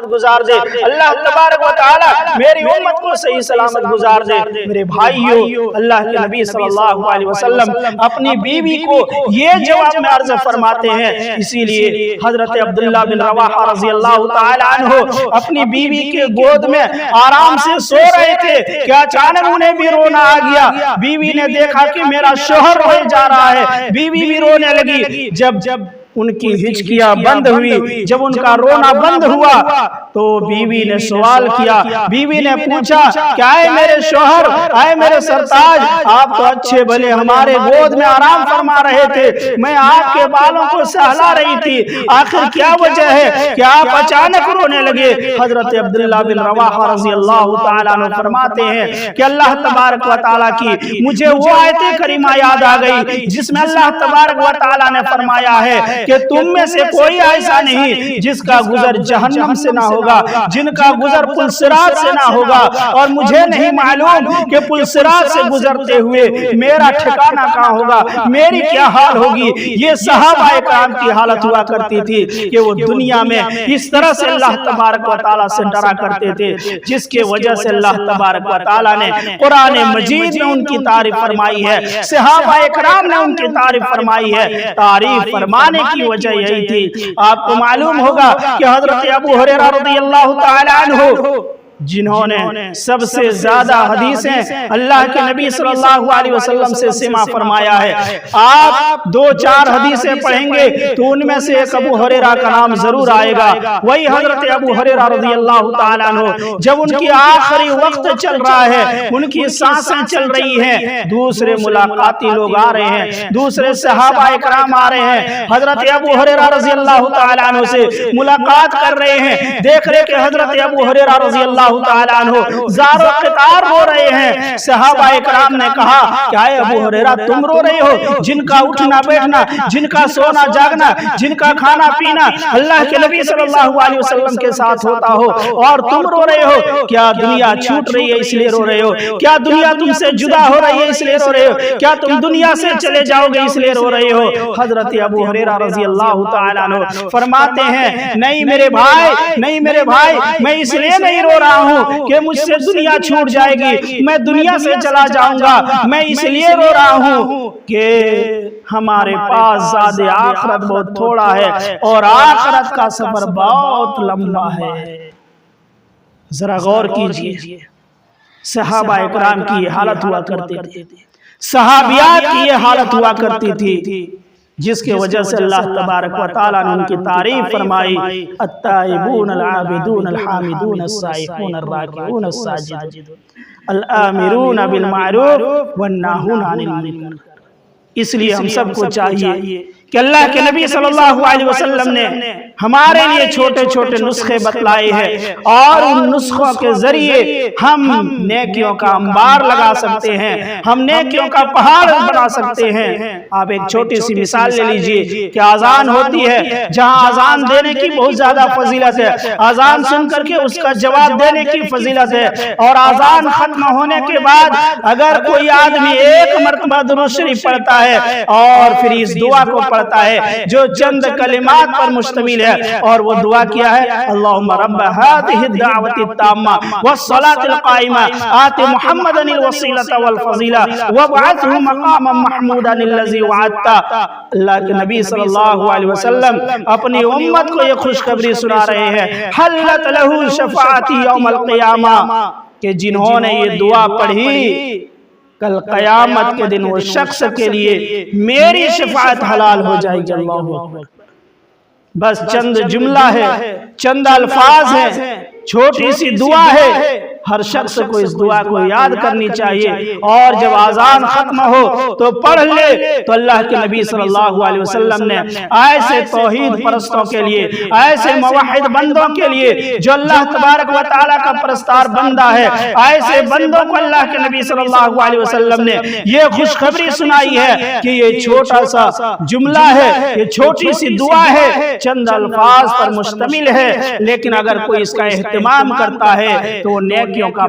سلامت گزار دے، اللہ تبارک و تعالی میری امت کو صحیح سلامت گزار دے۔ میرے بھائیو، اللہ کے نبی صلی اللہ علیہ وسلم اپنی بیوی کو یہ جواب میں عرض فرماتے ہیں، اسی لیے حضرت عبداللہ بن رواحہ رضی اللہ تعالی عنہ اپنی بیوی کے گود میں آرام سے سو رہے تھے کہ اچانک انہیں بھی رونا آ گیا۔ بیوی نے دیکھا کہ میرا شوہر روئے جا رہا ہے، بیوی بھی رونے لگی۔ جب ان کی ہچکیاں بند ہوئی، جب ان کا رونا بند ہوا تو بیوی نے سوال کیا، بیوی نے پوچھا کہ آئے میرے شوہر، آئے میرے سرتاج، آپ تو اچھے بھلے ہمارے گود میں آرام فرما رہے تھے، میں آپ کے بالوں کو سہلا رہی تھی، آخر کیا وجہ ہے کہ آپ اچانک رونے لگے؟ حضرت عبداللہ بن رواحہ رضی اللہ تعالیٰ عنہ فرماتے ہیں کہ اللہ تبارک و تعالیٰ کی مجھے وہ آیت کریمہ یاد آ گئی جس میں اللہ تبارک و تعالیٰ نے فرمایا ہے کہ تم میں سے کوئی ایسا نہیں جس کا گزر جہنم سے نہ ہوگا، جن کا گزر پل صراط سے نہ ہوگا، اور مجھے نہیں معلوم کہ پل صراط سے گزرتے ہوئے میرا ٹھکانہ کہاں ہوگا، میری کیا حال ہوگی۔ یہ صحابہ کرام کی حالت ہوا کرتی تھی کہ وہ دنیا میں اس طرح سے اللہ تبارک و تعالیٰ سے ڈرا کرتے تھے، جس کے وجہ سے اللہ تبارک و تعالیٰ نے قرآن مجید میں ان کی تعریف فرمائی ہے، صحابہ کرام نے ان کی تعریف فرمائی ہے۔ تعریف فرمانے کی وجہ یہی تھی۔ آپ کو معلوم ہوگا کہ حضرت ابو ہریرہ رضی اللہ تعالی عنہ جنہوں نے سب سے زیادہ حدیثیں اللہ کے نبی صلی اللہ علیہ وسلم سے سماع فرمایا ہے، آپ دو چار حدیثیں پڑھیں گے تو ان میں سے ایک ابو ہریرہ کا نام ضرور آئے گا۔ وہی حضرت ابو ہریرہ رضی اللہ تعالیٰ عنہ جب ان کی آخری وقت چل رہا ہے، ان کی سانسیں چل رہی ہیں، دوسرے ملاقاتی لوگ آ رہے ہیں، دوسرے صحابہ کرام آ رہے ہیں، حضرت ابو ہریرہ رضی اللہ تعالیٰ عنہ سے ملاقات کر رہے ہیں، دیکھ رہے کہ حضرت ابو ہریرہ رضی اللہ تعالیٰ عنہ زار و قطار ہو رہے ہیں۔ صحابہ اکرام نے کہا کہ اے ابو ہریرہ تم رو رہے ہو؟ جن کا اٹھنا بیٹھنا، جن کا سونا جاگنا، جن کا کھانا پینا اللہ کے نبی صلی اللہ علیہ وسلم کے ساتھ ہوتا ہو، اور تم رو رہے ہو؟ کیا دنیا چھوٹ رہی ہے اس لیے رو رہے ہو؟ کیا دنیا تم سے جدا ہو رہی ہے اس لیے رو رہے ہو؟ کیا تم دنیا سے چلے جاؤ گے اس لیے رو رہے ہو؟ حضرت ابو ہریرہ رضی اللہ تعالیٰ عنہ فرماتے ہیں نہیں میرے بھائی، نہیں میرے بھائی، میں اس لیے نہیں رو رہا ہوں کہ مجھ سے دنیا چھوٹ جائے گی، میں دنیا سے چلا جاؤں گا، میں اس لیے رو رہا ہوں کہ ہمارے پاس زاد آخرت بہت تھوڑا ہے اور آخرت کا سفر بہت لمبا ہے۔ ذرا غور کیجئے، صحابہ اکرام کی یہ حالت ہوا کرتی تھی، صحابیات کی یہ حالت ہوا کرتی تھی، جس کے وجہ سے اللہ تبارک و تعالیٰ نے ان کی تعریف فرمائی، التائبون العابدون الحامدون السائحون الراکعون الساجدون الآمرون بالمعروف والناہون عن المنکر۔ اس لیے ہم سب کو چاہیے کہ اللہ کے نبی صلی اللہ علیہ وسلم نے ہمارے لیے چھوٹے چھوٹے نسخے بتلائے ہیں، اور ان نسخوں کے ذریعے ہم نیکیوں کا انبار لگا سکتے ہیں، ہم نیکیوں کا پہاڑ بنا سکتے ہیں۔ آپ ایک چھوٹی سی مثال لے لیجئے کہ اذان ہوتی ہے، جہاں اذان دینے کی بہت زیادہ فضیلت ہے، اذان سن کر کے اس کا جواب دینے کی فضیلت ہے، اور اذان ختم ہونے کے بعد اگر کوئی آدمی ایک مرتبہ درود شریف پڑھتا ہے اور پھر اس دعا کو پڑھتا ہے جو چند کلمات پر مشتمل ہے، اور وہ دعا کیا ہے؟ اللہم رب هذه الدعوة التامة والصلاة القائمة آت محمدا الوسیلة والفضیلة وابعثه مقاما محمودا الذی وعدته۔ اللہ کے نبی صلی اللہ علیہ وسلم اپنی امت کو یہ خوشخبری سنا رہے ہیں، حلت له شفاعتی یوم القیامہ، کہ جنہوں نے یہ دعا پڑھی کل قیامت کے دن وہ شخص کے لیے میری شفاعت حلال ہو جائے گی۔ اللہ اکبر۔ بس چند جملہ ہے، چند الفاظ ہیں، چھوٹی سی دعا ہے، ہر شخص کو اس دعا کو یاد کرنی چاہیے، اور جب اذان ختم ہو تو پڑھ لے۔ تو اللہ کے نبی صلی اللہ علیہ وسلم نے ایسے توحید پرستوں کے لیے، ایسے موحد بندوں کے لیے جو اللہ تبارک و تعالیٰ کا پرستار بندہ ہے، ایسے بندوں کو اللہ کے نبی صلی اللہ علیہ وسلم نے یہ خوشخبری سنائی ہے کہ یہ چھوٹا سا جملہ ہے، یہ چھوٹی سی دعا ہے، چند الفاظ پر مشتمل ہے، لیکن اگر کوئی اس کا اہتمام کرتا ہے تو وہ نیکیوں کا